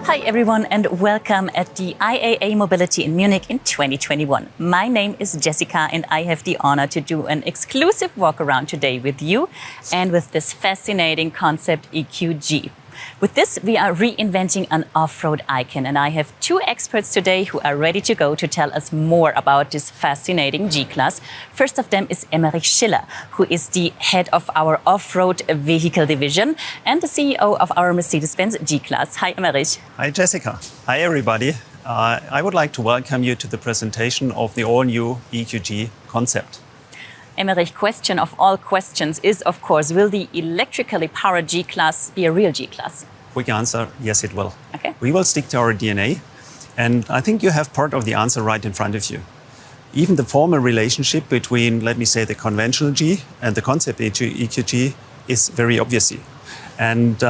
Hi everyone and welcome at the IAA Mobility in Munich in 2021. My name is Jessica and I have the honor to do an exclusive walk around today with you and with this fascinating concept EQG. With this, we are reinventing an off-road icon, and I have two experts today who are ready to go to tell us more about this fascinating G-Class. First of them is Emmerich Schiller, who is the head of our off-road vehicle division and the CEO of our Mercedes-Benz G-Class. Hi, Emmerich. Hi, Jessica. Hi, everybody. I would like to welcome you to the presentation of the all-new EQG concept. Emmerich, question of all questions is, of course, will the electrically powered G-Class be a real G-Class? Quick answer, yes, it will. Okay. We will stick to our DNA, and I think you have part of the answer right in front of you. Even the formal relationship between, let me say, the conventional G and the concept EQG is very obvious. And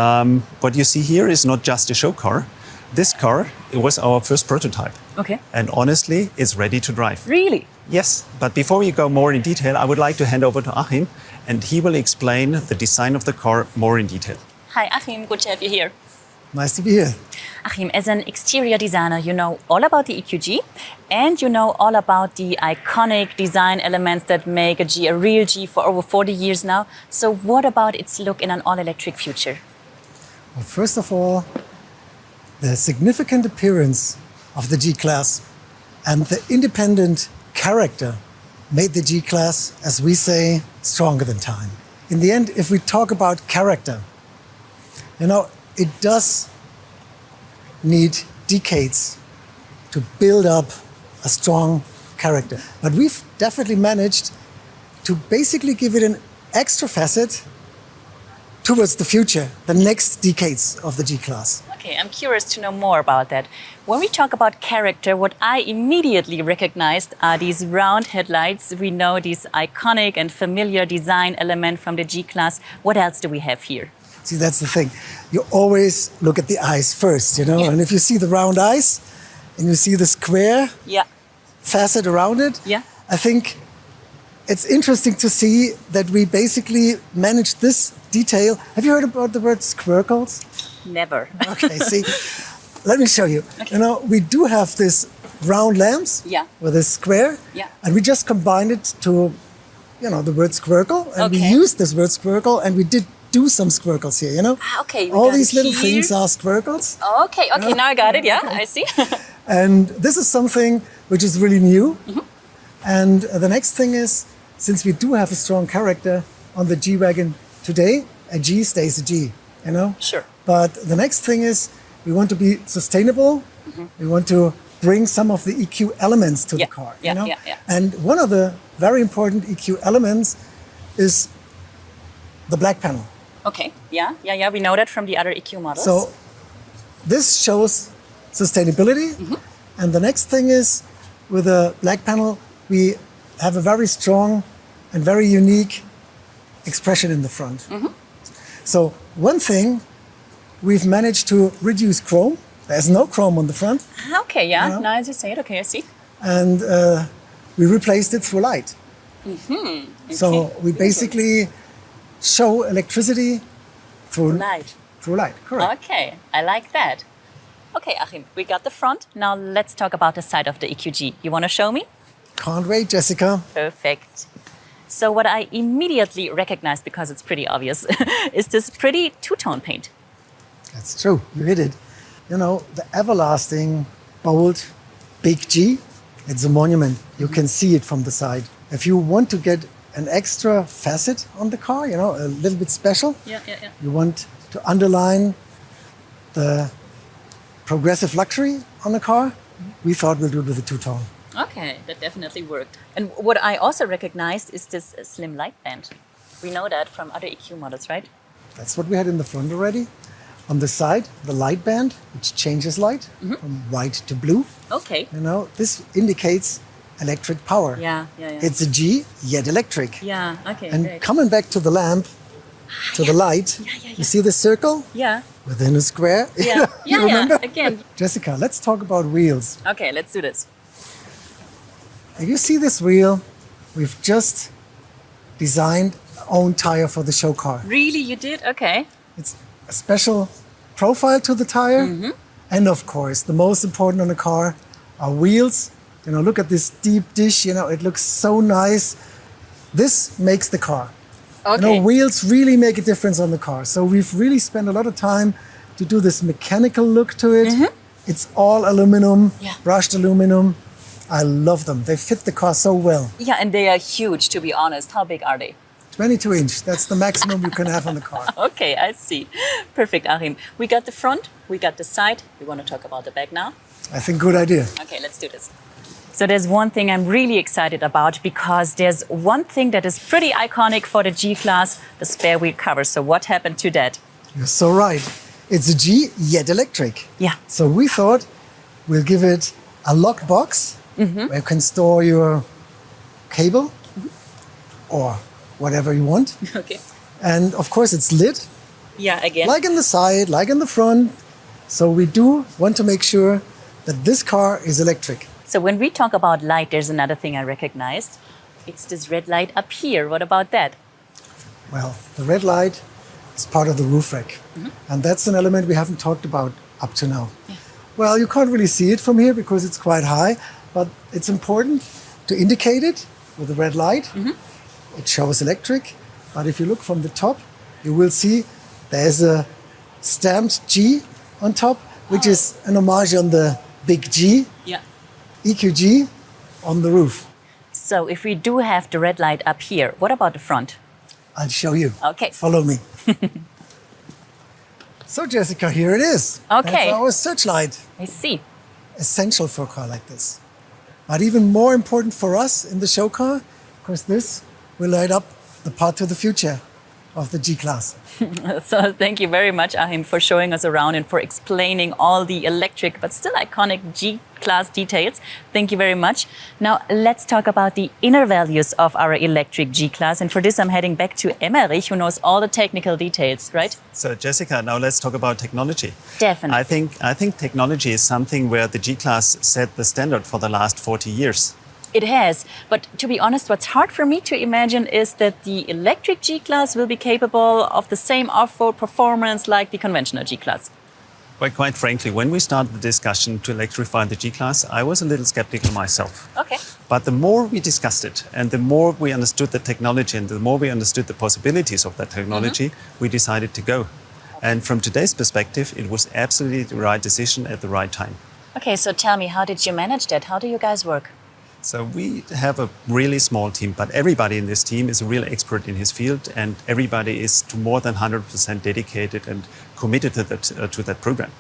what you see here is not just a show car. This car, it was our first prototype. Okay. And honestly, it's ready to drive. Really? Yes, but before we go more in detail, I would like to hand over to Achim, and he will explain the design of the car more in detail. Hi, Achim. Good to have you here. Nice to be here. Achim, as an exterior designer, you know all about the EQG and you know all about the iconic design elements that make a G a real G for over 40 years now. So what about its look in an all-electric future? Well, first of all, the significant appearance of the G-Class and the independent character made the G-Class, as we say, stronger than time. In the end, if we talk about character, it does need decades to build up a strong character. But we've definitely managed to basically give it an extra facet towards the future, the next decades of the G-Class. Okay, I'm curious to know more about that. When we talk about character, what I immediately recognized are these round headlights. We know this iconic and familiar design element from the G-Class. What else do we have here? See, that's the thing. You always look at the eyes first, Yeah. And if you see the round eyes and you see the square facet around it, I think it's interesting to see that we basically managed this detail. Have you heard about the word squircles? Never. Okay, see, let me show you. Okay. We do have this round lamps with a square, and we just combined it to, the word squircle, and we used this word squircle, and we did do some squircles here, Okay. All these little things are squircles. Okay, now I got it, I see. And this is something which is really new. Mm-hmm. And the next thing is, since we do have a strong character on the G-Wagon today, a G stays a G, Sure. But the next thing is we want to be sustainable. Mm-hmm. We want to bring some of the EQ elements to the car. And one of the very important EQ elements is the black panel. Okay, we know that from the other EQ models. So this shows sustainability. Mm-hmm. And the next thing is, with the black panel, we have a very strong and very unique expression in the front. Mm-hmm. So one thing, we've managed to reduce chrome. There's no chrome on the front. Okay, now as you say it, okay, I see. And we replaced it through light. Mm-hmm. Okay. So we basically show electricity through light. Through light, correct. Okay, I like that. Okay, Achim, we got the front. Now let's talk about the side of the EQG. You want to show me? Can't wait, Jessica. Perfect. So what I immediately recognized, because it's pretty obvious, is this pretty two-tone paint. That's true, you hit it. The everlasting, bold, big G, it's a monument. You can see it from the side. If you want to get an extra facet on the car, a little bit special, you want to underline the progressive luxury on the car, we thought we'll do it with a two-tone. Okay, that definitely worked. And what I also recognized is this slim light band. We know that from other EQ models, right? That's what we had in the front already. On the side, the light band, which changes light from white to blue. Okay. This indicates electric power. Yeah. It's a G, yet electric. Yeah, okay. And great. coming back to the lamp, to the light, you see the circle? Yeah. Within a square? Yeah, You remember? again. Jessica, let's talk about wheels. Okay, let's do this. If you see this wheel, we've just designed our own tire for the show car. Really, you did? Okay. It's a special profile to the tire, And of course, the most important on a car are wheels. You know, look at this deep dish, you know, it looks so nice. This makes the car. Okay. You know, wheels really make a difference on the car. So we've really spent a lot of time to do this mechanical look to it. It's all aluminum, Yeah. brushed aluminum. I love them. They fit the car so well. Yeah, and they are huge, to be honest. How big are they? 22 inch, that's the maximum you can have on the car. Okay, I see. Perfect, Achim. We got the front, we got the side. We want to talk about the back now. I think good idea. Okay, let's do this. So there's one thing I'm really excited about because there's one thing that is pretty iconic for the G-Class, the spare wheel cover. So what happened to that? You're so right. It's a G, yet electric. Yeah. So we thought we'll give it a lock box where you can store your cable or whatever you want. Okay. And of course it's lit, Yeah, again. like in the side, like in the front. So we do want to make sure that this car is electric. So when we talk about light, there's another thing I recognized. It's this red light up here. What about that? Well, the red light is part of the roof rack. And that's an element we haven't talked about up to now. Well, you can't really see it from here because it's quite high, but it's important to indicate it with the red light. It shows electric, but if you look from the top, you will see there's a stamped G on top, which is an homage on the big G, Yeah. EQG, on the roof. So if we do have the red light up here, what about the front? I'll show you. Okay. Follow me. So, Jessica, here it is. Okay. That's our searchlight. I see. Essential for a car like this. But even more important for us in the show car, because this will light up the path to the future of the G-Class. So thank you very much, Achim, for showing us around and for explaining all the electric but still iconic G-Class details. Thank you very much. Now let's talk about the inner values of our electric G-Class. And for this, I'm heading back to Emmerich, who knows all the technical details, right? So Jessica, now let's talk about technology. Definitely. I think technology is something where the G-Class set the standard for the last 40 years. It has. But to be honest, what's hard for me to imagine is that the electric G-Class will be capable of the same off-road performance like the conventional G-Class. But quite frankly, when we started the discussion to electrify the G-Class, I was a little skeptical myself. Okay. But the more we discussed it and the more we understood the technology and the more we understood the possibilities of that technology, we decided to go. And from today's perspective, it was absolutely the right decision at the right time. Okay, so tell me, how did you manage that? How do you guys work? So we have a really small team, but everybody in this team is a real expert in his field, and everybody is to more than 100% dedicated and committed to that program.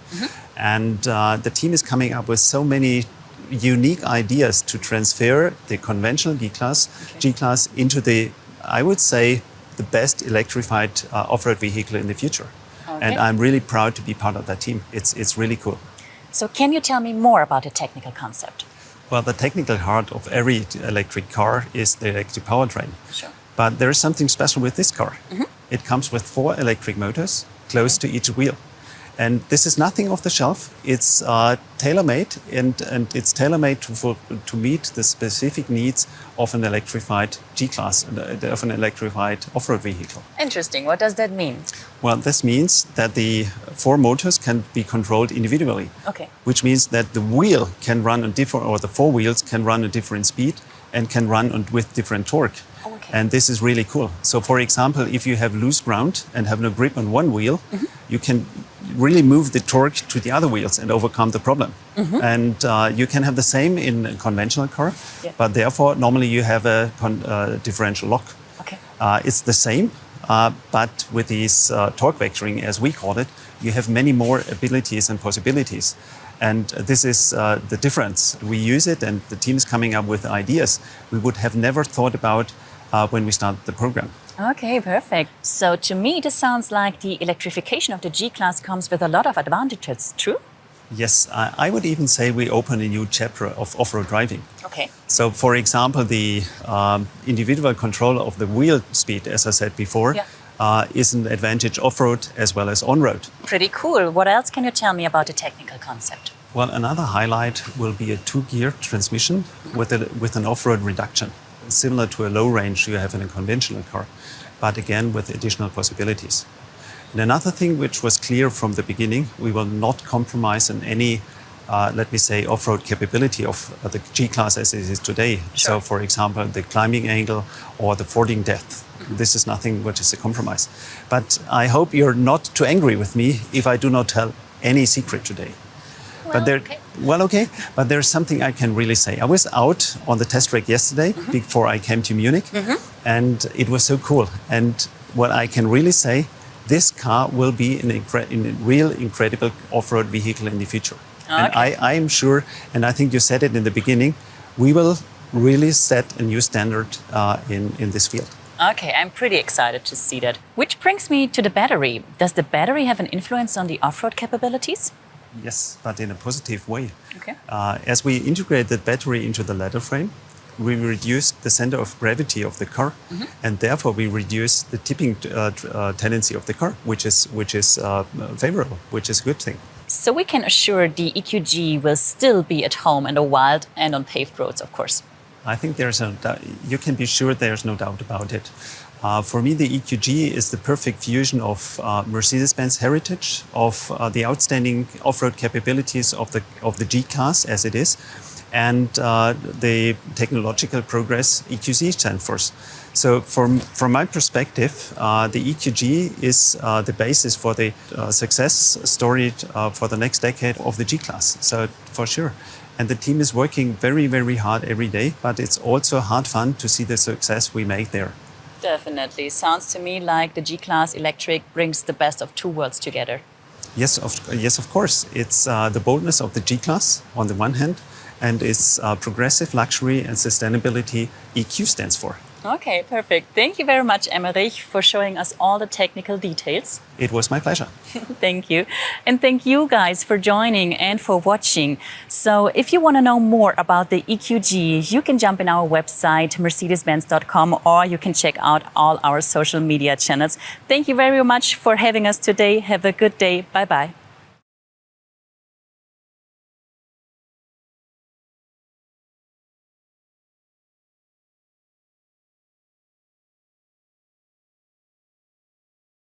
And the team is coming up with so many unique ideas to transfer the conventional G-Class into the, I would say, the best electrified off-road vehicle in the future. And I'm really proud to be part of that team. It's really cool. So can you tell me more about the technical concept? Well, the technical heart of every electric car is the electric powertrain. Sure. But there is something special with this car. It comes with 4 electric motors close to each wheel. And this is nothing off the shelf. It's tailor-made, and it's tailor-made to meet the specific needs of an electrified G-Class, of an electrified off-road vehicle. Interesting. What does that mean? Well, this means that the 4 motors can be controlled individually. Okay. Which means that the wheel can run on different, or the 4 wheels can run at different speed and can run with different torque. Okay. And this is really cool. So, for example, if you have loose ground and have no grip on one wheel, you can really move the torque to the other wheels and overcome the problem. And you can have the same in a conventional car, but therefore normally you have a differential lock. Okay. It's the same, but with these torque vectoring, as we call it, you have many more abilities and possibilities. And this is the difference. We use it, and the team is coming up with ideas we would have never thought about when we started the program. Okay, perfect. So to me, this sounds like the electrification of the G-Class comes with a lot of advantages, true? Yes, I would even say we open a new chapter of off-road driving. Okay. So, for example, the individual control of the wheel speed, as I said before, is an advantage off-road as well as on-road. Pretty cool. What else can you tell me about the technical concept? Well, another highlight will be a 2-gear transmission with an off-road reduction, similar to a low range you have in a conventional car, but again with additional possibilities. And another thing which was clear from the beginning, we will not compromise on any, let me say, off-road capability of the G-Class as it is today. Sure. So, for example, the climbing angle or the fording depth. This is nothing which is a compromise. But I hope you're not too angry with me if I do not tell any secret today. Okay. But there's something I can really say. I was out on the test track yesterday before I came to Munich, and it was so cool. And what I can really say, this car will be a real incredible off-road vehicle in the future. And I am sure, and I think you said it in the beginning, we will really set a new standard in this field. Okay, I'm pretty excited to see that. Which brings me to the battery. Does the battery have an influence on the off-road capabilities? Yes, but in a positive way. Okay. As we integrate the battery into the ladder frame, we reduce the center of gravity of the car, and therefore we reduce the tipping tendency of the car, which is favorable, which is a good thing. So we can assure the EQG will still be at home in the wild and on paved roads, of course. I think you can be sure there's no doubt about it. For me, the EQG is the perfect fusion of Mercedes-Benz heritage, of the outstanding off-road capabilities of the G-Class as it is, and the technological progress EQC stands for. So from my perspective, the EQG is the basis for the success story for the next decade of the G-Class. So for sure. And the team is working very, very hard every day, but it's also hard fun to see the success we make there. Definitely. Sounds to me like the G-Class electric brings the best of two worlds together. Yes, of course. It's the boldness of the G-Class on the one hand, and its progressive luxury and sustainability EQ stands for. Okay, perfect. Thank you very much, Emmerich, for showing us all the technical details. It was my pleasure. Thank you. And thank you guys for joining and for watching. So if you want to know more about the EQG, you can jump in our website, mercedes-benz.com, or you can check out all our social media channels. Thank you very much for having us today. Have a good day. Bye-bye.